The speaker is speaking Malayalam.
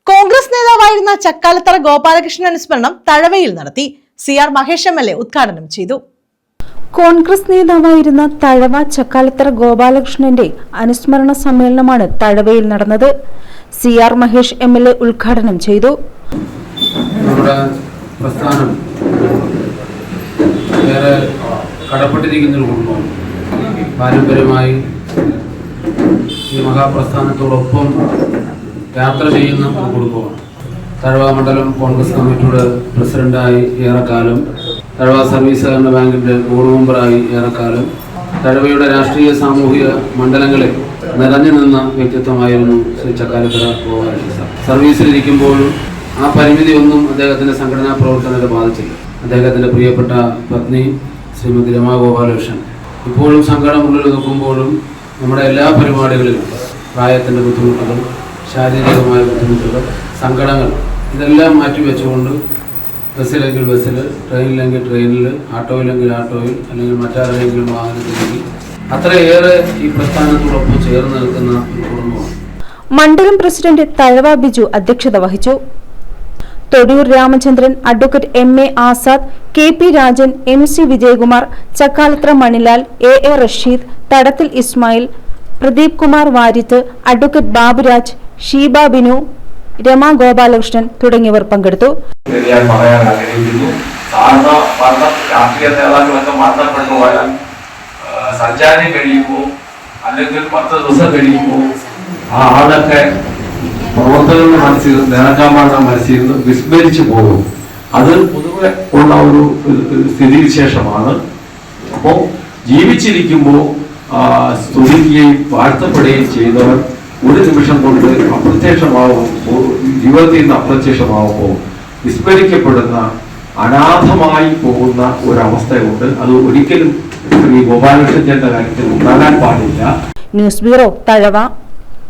കോൺഗ്രസ് നേതാവായിരുന്ന ചക്കാലത്തറ ഗോപാലകൃഷ്ണൻ അനുസ്മരണം തഴവയിൽ നടത്തി. CR മഹേഷ് MLA ഉദ്ഘാടനം ചെയ്തു. കോൺഗ്രസ് നേതാവായിരുന്ന തഴവ ചക്കാലത്തറ ഗോപാലകൃഷ്ണന്റെ അനുസ്മരണ സമ്മേളനമാണ് തഴവയിൽ നടന്നത്. CR മഹേഷ് MLA ഉദ്ഘാടനം ചെയ്തു. പ്രസ്ഥാനം ഏറെ കടപ്പെട്ടിരിക്കുന്ന ഒരു കുടുംബമാണ്. പാരമ്പര്യമായി ഈ മഹാപ്രസ്ഥാനത്തോടൊപ്പം യാത്ര ചെയ്യുന്ന ഒരു കുടുംബമാണ്. തഴവ മണ്ഡലം കോൺഗ്രസ് കമ്മിറ്റിയുടെ പ്രസിഡന്റായി ഏറെക്കാലം, തഴവ സർവീസ് സഹകരണ ബാങ്കിന്റെ ബോർഡ് മെമ്പറായി ഏറെക്കാലം, തഴവയുടെ രാഷ്ട്രീയ സാമൂഹിക മണ്ഡലങ്ങളിൽ നിറഞ്ഞു നിന്ന വ്യക്തിത്വമായിരുന്നു ശ്രീ ചക്കാലത്തറ ഗോപാലകൃഷ്ണൻ. സർവീസിലിരിക്കുമ്പോഴും ആ പരിമിതിയൊന്നും അദ്ദേഹത്തിന്റെ സംഘടനാ പ്രവർത്തനത്തെ ബാധിച്ചില്ല. അദ്ദേഹത്തിന്റെ പ്രിയപ്പെട്ട പത്നി ശ്രീമതി രമാ ഗോപാലകൃഷ്ണൻ ഇപ്പോഴും സങ്കടം ഉള്ളിൽ നോക്കുമ്പോഴും നമ്മുടെ എല്ലാ പരിപാടികളിലും പ്രായത്തിന്റെ ബുദ്ധിമുട്ടുകൾ, ശാരീരികമായ ബുദ്ധിമുട്ടുകൾ, സങ്കടങ്ങൾ ഇതെല്ലാം മാറ്റിവെച്ചുകൊണ്ട് ബസ്സിലെങ്കിൽ ബസ്സിൽ, ട്രെയിനിലെങ്കിൽ ട്രെയിനിൽ, ആട്ടോയിലെങ്കിൽ ആട്ടോയിൽ, അല്ലെങ്കിൽ മറ്റാരെങ്കിലും വാഹനത്തിലെങ്കിൽ അത്രയേറെ ഈ പ്രസ്ഥാനത്തോടൊപ്പം ചേർന്ന് നിൽക്കുന്ന ഒരു കുടുംബമാണ്. മണ്ഡലം പ്രസിഡന്റ് തഴവ ബിജു അധ്യക്ഷത വഹിച്ചു. Thodiyoor Ramachandran, advocate MA Azad, KP Rajan, MC Vijayakumar, Chakkalathara Manilal, AA Rasheed, Thadathil Ismail, Pradeep Kumar Varith, advocate Baburaj, Sheeba Binu, Rama Gopalakrishnan തുടങ്ങിയവർ പങ്കെടുത്തു. രാഷ്ട്രീയ നേതാക്കളൊക്കെ മരണപ്പെട്ടു പോയാൽ സഞ്ചാരം കഴിയുമ്പോൾ അല്ലെങ്കിൽ 10 ദിവസം കഴിയുമ്പോൾ ആ ആളൊക്കെ പ്രവർത്തകരുടെ മനസ്സിൽ നേതാക്കന്മാരുടെ മനസ്സിൽ നിന്ന് വിസ്മരിച്ചു പോകും. അത് പൊതുവെ ഉള്ള ഒരു സ്ഥിതിവിശേഷമാണ്. അപ്പോൾ ജീവിച്ചിരിക്കുമ്പോൾ സ്തുതിക്കുകയും വാഴ്ത്തപ്പെടുകയും ചെയ്തവർ ഒരു നിമിഷം കൊണ്ട് അപ്രത്യക്ഷമാകുമ്പോൾ, ജീവിതത്തിൽ നിന്ന് അപ്രത്യക്ഷമാകുമ്പോൾ വിസ്മരിക്കപ്പെടുന്ന, അനാഥമായി പോകുന്ന ഒരവസ്ഥയുണ്ട്. അത് ഒരിക്കലും ശ്രീ ഗോപാലകൃഷ്ണന്റെ കാര്യത്തിൽ ഉണ്ടാകാൻ പാടില്ല. News bureau, Thazhava.